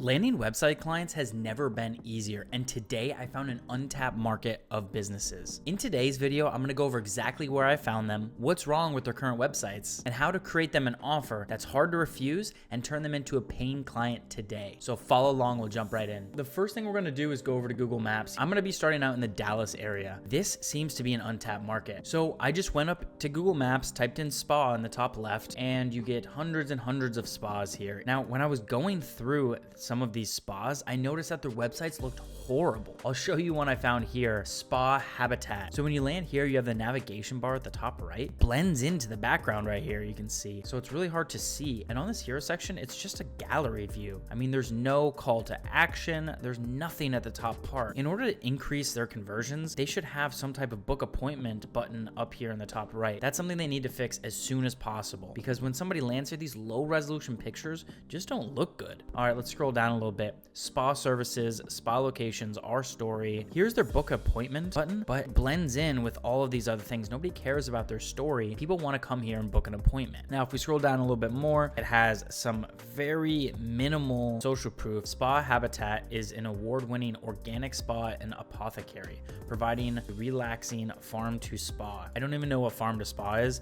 Landing website clients has never been easier, and today I found an untapped market of businesses. In today's video, I'm gonna go over exactly where I found them, what's wrong with their current websites, and how to create them an offer that's hard to refuse and turn them into a paying client today. So follow along, we'll jump right in. The first thing we're gonna do is go over to Google Maps. I'm gonna be starting out in the Dallas area. This seems to be an untapped market. So I just went up to Google Maps, typed in spa in the top left, and you get hundreds and hundreds of spas here. Now, when I was going through some of these spas, I noticed that their websites looked horrible. I'll show you one I found here, Spa Habitat. So when you land here, you have the navigation bar at the top right, blends into the background right here, you can see. So it's really hard to see. And on this hero section, it's just a gallery view. I mean, there's no call to action. There's nothing at the top part. In order to increase their conversions, they should have some type of book appointment button up here in the top right. That's something they need to fix as soon as possible, because when somebody lands here, these low resolution pictures just don't look good. All right, let's scroll down a little bit. Spa services, spa locations, our story. Here's their book appointment button, but it blends in with all of these other things. Nobody cares about their story. People want to come here and book an appointment. Now, if we scroll down a little bit more, it has some very minimal social proof. Spa Habitat is an award-winning organic spa and apothecary, providing relaxing farm to spa. I don't even know what farm to spa is.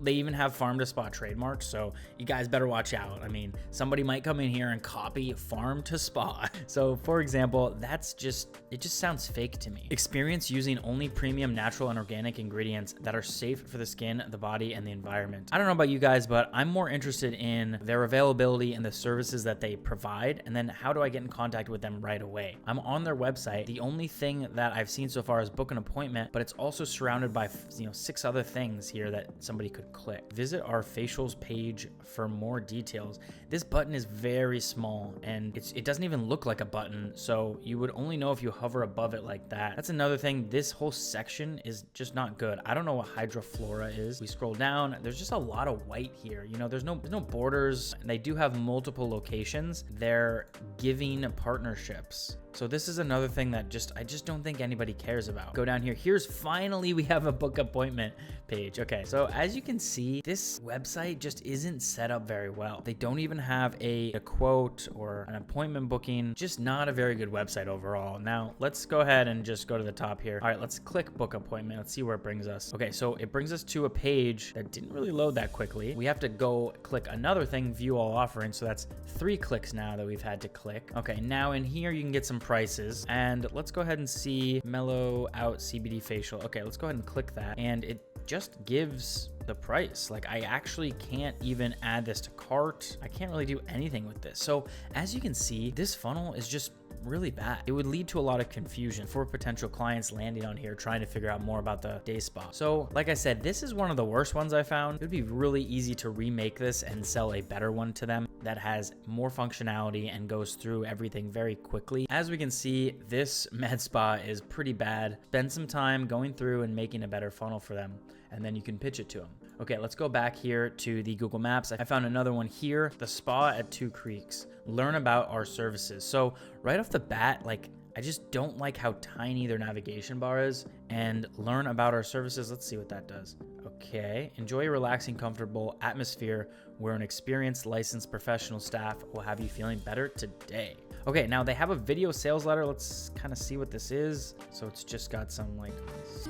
They even have farm to spa trademarks, so you guys better watch out. I mean, somebody might come in here and copy farm to spa. So for example, it just sounds fake to me. Experience using only premium natural and organic ingredients that are safe for the skin, the body, and the environment. I don't know about you guys, but I'm more interested in their availability and the services that they provide, and then how do I get in contact with them right away? I'm on their website. The only thing that I've seen so far is book an appointment, but it's also surrounded by 6 other things here that somebody could click. Visit our facials page for more details. This button is very small and it doesn't even look like a button, so you would only know if you hover above it like that. That's another thing. This whole section is just not good. I don't know what hydroflora is. We scroll down, there's just a lot of white here. There's no borders, and they do have multiple locations. They're giving partnerships. So this is another thing that I just don't think anybody cares about. Go down here. Finally, we have a book appointment page. Okay, so as you can see, this website just isn't set up very well. They don't even have a quote or an appointment booking. Just not a very good website overall. Now, let's go ahead and just go to the top here. All right, let's click book appointment. Let's see where it brings us. Okay, so it brings us to a page that didn't really load that quickly. We have to go click another thing, view all offerings. So that's 3 clicks now that we've had to click. Okay, now in here, you can get some prices, and let's go ahead and see mellow out CBD facial. Okay, let's go ahead and click that, and it just gives the price. Like, I actually can't even add this to cart. I can't really do anything with this. So as you can see, this funnel is just really bad. It would lead to a lot of confusion for potential clients landing on here trying to figure out more about the day spa. So like I said, this is one of the worst ones I found. It would be really easy to remake this and sell a better one to them that has more functionality and goes through everything very quickly. As we can see, this med spa is pretty bad. Spend some time going through and making a better funnel for them, and then you can pitch it to them. Okay, let's go back here to the Google Maps. I found another one here, the spa at 2 Creeks. Learn about our services. So right off the bat, I just don't like how tiny their navigation bar is. And learn about our services. Let's see what that does. Okay, enjoy a relaxing, comfortable atmosphere where an experienced, licensed professional staff will have you feeling better today. Okay, now they have a video sales letter. Let's kind of see what this is. So it's just got some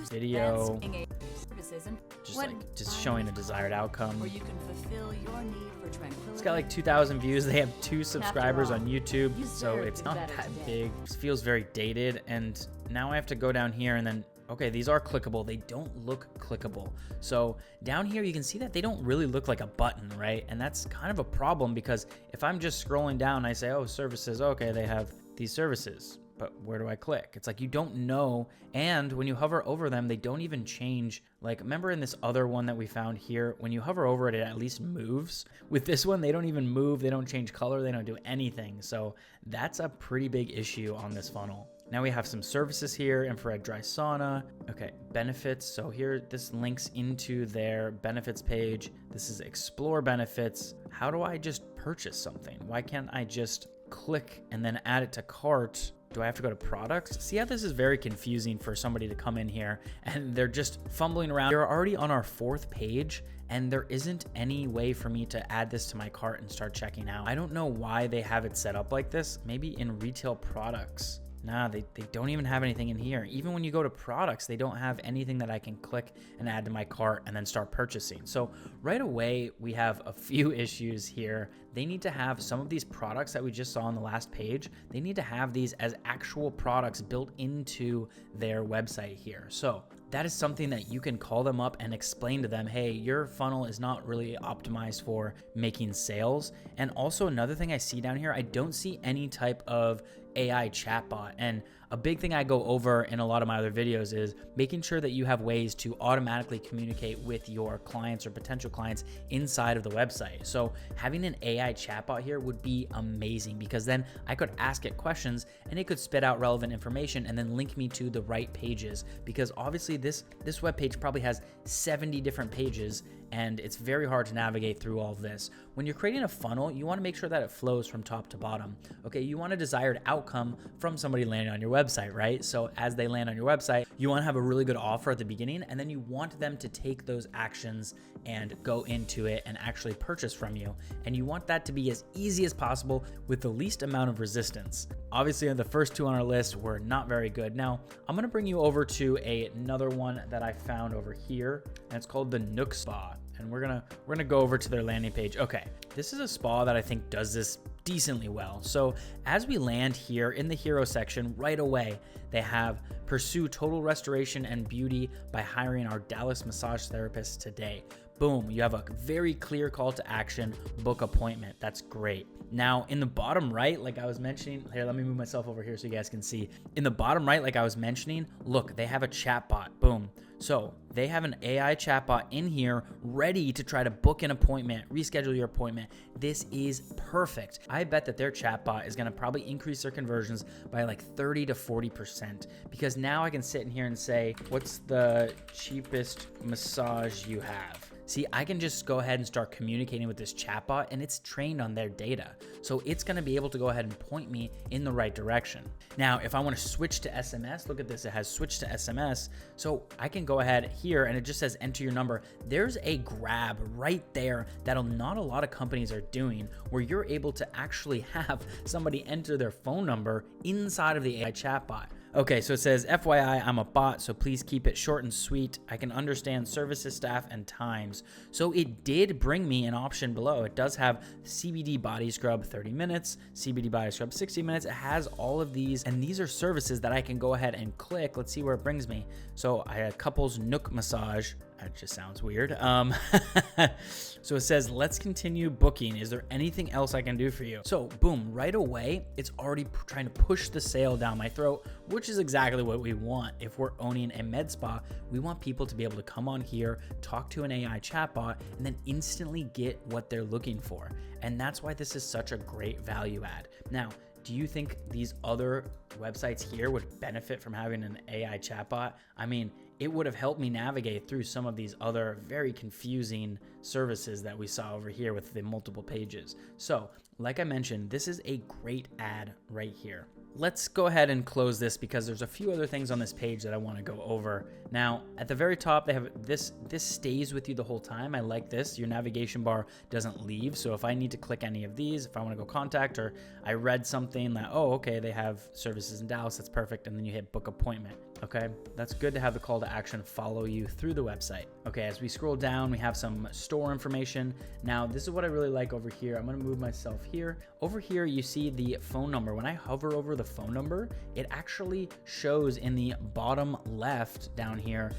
video, just showing a desired outcome. Or you can fulfill your need for tranquility. It's got 2,000 views. They have 2 subscribers on YouTube, so it's not that big. It feels very dated. And now I have to go down here and then, okay, these are clickable. They don't look clickable. So down here, you can see that they don't really look like a button, right? And that's kind of a problem, because if I'm just scrolling down, I say, oh, services, okay, they have these services, but where do I click? It's like you don't know. And when you hover over them, they don't even change. Remember in this other one that we found here, when you hover over it, it at least moves. With this one, they don't even move. They don't change color. They don't do anything. So that's a pretty big issue on this funnel. Now we have some services here, infrared dry sauna. Okay, benefits. So here, this links into their benefits page. This is explore benefits. How do I just purchase something? Why can't I just click and then add it to cart Do I have to go to products? See how this is very confusing for somebody to come in here and they're just fumbling around. They're already on our 4th page and there isn't any way for me to add this to my cart and start checking out. I don't know why they have it set up like this. Maybe in retail products. Nah, they don't even have anything in here. Even when you go to products, they don't have anything that I can click and add to my cart and then start purchasing. So right away, we have a few issues here. They need to have some of these products that we just saw on the last page. They need to have these as actual products built into their website here. So that is something that you can call them up and explain to them, hey, your funnel is not really optimized for making sales. And also another thing I see down here, I don't see any type of AI chatbot. And a big thing I go over in a lot of my other videos is making sure that you have ways to automatically communicate with your clients or potential clients inside of the website. So having an AI chatbot here would be amazing because then I could ask it questions and it could spit out relevant information and then link me to the right pages, because obviously this web page probably has 70 different pages and it's very hard to navigate through all of this. When you're creating a funnel, you want to make sure that it flows from top to bottom. Okay, you want a desired outcome from somebody landing on your website, right? So as they land on your website, you want to have a really good offer at the beginning, and then you want them to take those actions and go into it and actually purchase from you. And you want that to be as easy as possible with the least amount of resistance. Obviously, the first 2 on our list were not very good. Now, I'm going to bring you over to another one that I found over here, and it's called the Nook Spa. And we're gonna go over to their landing page. Okay, this is a spa that I think does this decently well. So as we land here in the hero section, right away, they have pursue total restoration and beauty by hiring our Dallas massage therapist today. Boom, you have a very clear call to action, book appointment. That's great. Now in the bottom right, like I was mentioning, here, let me move myself over here so you guys can see. In the bottom right, like I was mentioning, look, they have a chatbot, boom. So they have an AI chatbot in here ready to try to book an appointment, reschedule your appointment. This is perfect. I bet that their chatbot is gonna probably increase their conversions by like 30 to 40%, because now I can sit in here and say, what's the cheapest massage you have? See, I can just go ahead and start communicating with this chatbot, and it's trained on their data. So it's gonna be able to go ahead and point me in the right direction. Now, if I wanna switch to SMS, look at this, it has switched to SMS. So I can go ahead here and it just says enter your number. There's a grab right there that not a lot of companies are doing, where you're able to actually have somebody enter their phone number inside of the AI chatbot. Okay, so it says, FYI, I'm a bot, so please keep it short and sweet. I can understand services, staff, and times. So it did bring me an option below. It does have CBD body scrub 30 minutes, CBD body scrub 60 minutes. It has all of these, and these are services that I can go ahead and click. Let's see where it brings me. So I had couples Nook massage. That just sounds weird. So it says, let's continue booking. Is there anything else I can do for you? So boom, right away, it's already trying to push the sale down my throat, which is exactly what we want. If we're owning a med spa, we want people to be able to come on here, talk to an AI chatbot, and then instantly get what they're looking for. And that's why this is such a great value add. Now, do you think these other websites here would benefit from having an AI chatbot? I mean, it would have helped me navigate through some of these other very confusing services that we saw over here with the multiple pages. So, like I mentioned, this is a great ad right here. Let's go ahead and close this because there's a few other things on this page that I want to go over. Now, at the very top, they have this stays with you the whole time. I like this. Your navigation bar doesn't leave. So if I need to click any of these, if I want to go contact, or I read something that, oh, okay, they have services in Dallas, that's perfect. And then you hit book appointment. Okay, that's good to have the call to action follow you through the website. Okay, as we scroll down, we have some store information. Now, this is what I really like over here. I'm gonna move myself here. Over here, you see the phone number. When I hover over the phone number, it actually shows in the bottom left down here,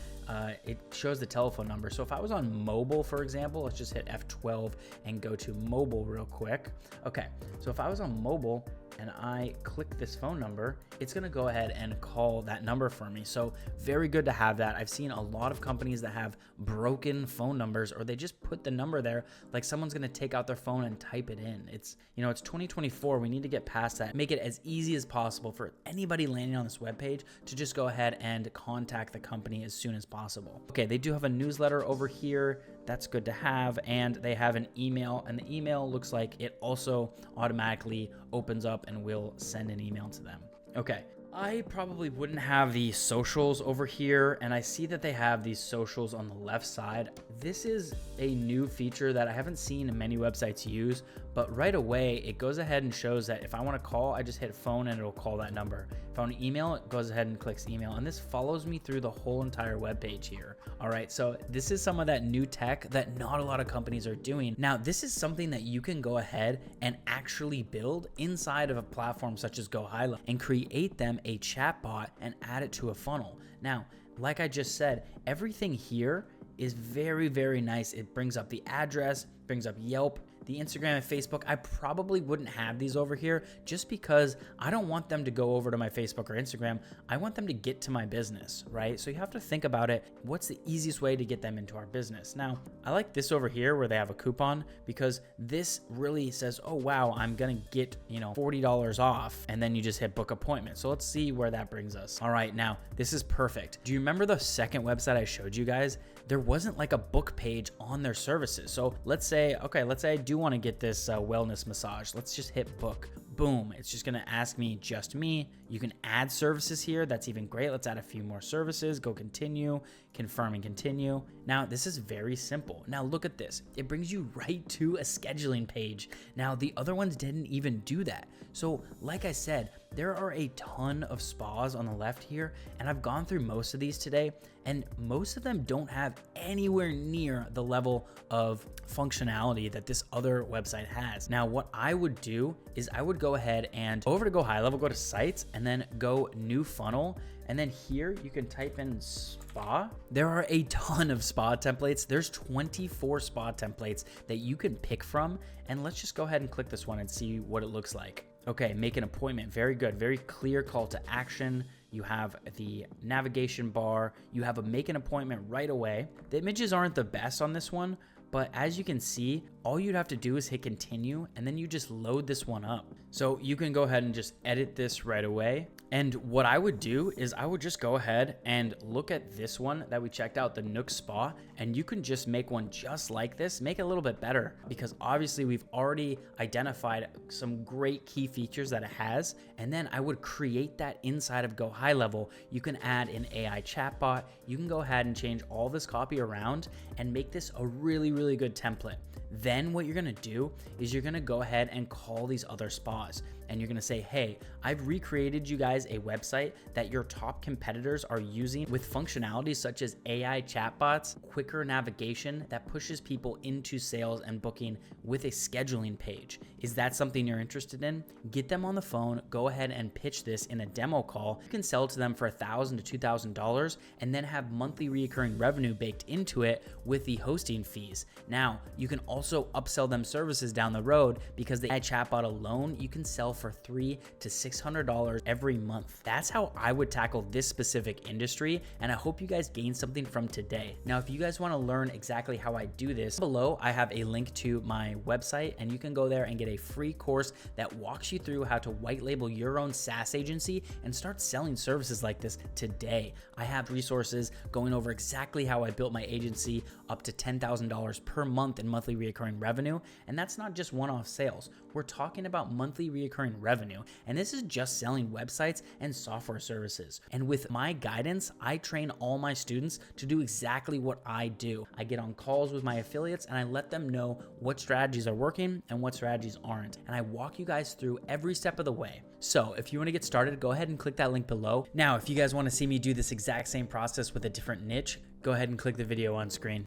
it shows the telephone number. So if I was on mobile, for example, let's just hit F12 and go to mobile real quick. Okay, so if I was on mobile and I click this phone number, it's gonna go ahead and call that number for me. So very good to have that. I've seen a lot of companies that have broken phone numbers, or they just put the number there like someone's gonna take out their phone and type it in. It's 2024, we need to get past that. Make it as easy as possible for anybody landing on this webpage to just go ahead and contact the company as soon as possible. Okay, they do have a newsletter over here. That's good to have. And they have an email, and the email looks like it also automatically opens up and will send an email to them. Okay. I probably wouldn't have the socials over here, and I see that they have these socials on the left side. This is a new feature that I haven't seen many websites use, but right away it goes ahead and shows that if I want to call, I just hit phone and it'll call that number. If I want to email, it goes ahead and clicks email, and this follows me through the whole entire web page here. All right, so this is some of that new tech that not a lot of companies are doing. Now, this is something that you can go ahead and actually build inside of a platform such as Go High Level and create them a chatbot and add it to a funnel. Now, like I just said, everything here is very, very nice. It brings up the address, brings up Yelp, the Instagram and Facebook. I probably wouldn't have these over here just because I don't want them to go over to my Facebook or Instagram. I want them to get to my business, right? So you have to think about it. What's the easiest way to get them into our business? Now, I like this over here where they have a coupon because this really says, oh, wow, I'm going to get, $40 off. And then you just hit book appointment. So let's see where that brings us. All right, now this is perfect. Do you remember the second website I showed you guys? There wasn't like a book page on their services. So let's say I do want to get this wellness massage. Let's just hit book. Boom. It's just going to ask me just me. You can add services here. That's even great. Let's add a few more services. Go continue, confirm and continue. Now, this is very simple. Now, look at this. It brings you right to a scheduling page. Now, the other ones didn't even do that. So, like I said, there are a ton of spas on the left here, and I've gone through most of these today, and most of them don't have anywhere near the level of functionality that this other website has. Now, what I would do is I would go ahead and over to Go High Level, go to sites, and then go new funnel. And then here you can type in spa. There are a ton of spa templates. There's 24 spa templates that you can pick from. And let's just go ahead and click this one and see what it looks like. Okay, make an appointment. Very good. Very clear call to action. You have the navigation bar. You have a make an appointment right away. The images aren't the best on this one, but as you can see, all you'd have to do is hit continue, and then you just load this one up. So you can go ahead and just edit this right away. And what I would do is I would just go ahead and look at this one that we checked out, the Nook Spa, and you can just make one just like this, make it a little bit better, because obviously we've already identified some great key features that it has. And then I would create that inside of Go High Level. You can add an AI chatbot. You can go ahead and change all this copy around and make this a really, really good template. Then what you're gonna do is you're gonna go ahead and call these other spas, and you're gonna say, hey, I've recreated you guys a website that your top competitors are using with functionalities such as AI chatbots, quicker navigation that pushes people into sales and booking with a scheduling page. Is that something you're interested in? Get them on the phone, go ahead and pitch this in a demo call. You can sell to them for $1,000 to $2,000 and then have monthly recurring revenue baked into it with the hosting fees. Now, you can also upsell them services down the road because the AI chatbot alone, you can sell for $300 to $600 every month. That's how I would tackle this specific industry, and I hope you guys gained something from today. Now, if you guys want to learn exactly how I do this, below I have a link to my website, and you can go there and get a free course that walks you through how to white label your own SaaS agency and start selling services like this today. I have resources going over exactly how I built my agency up to $10,000 per month in monthly recurring revenue, and that's not just one-off sales. We're talking about monthly recurring revenue, and this is just selling websites and software services. And with my guidance, I train all my students to do exactly what I do. I get on calls with my affiliates and I let them know what strategies are working and what strategies aren't. And I walk you guys through every step of the way. So if you want to get started, go ahead and click that link below. Now, if you guys want to see me do this exact same process with a different niche, go ahead and click the video on screen.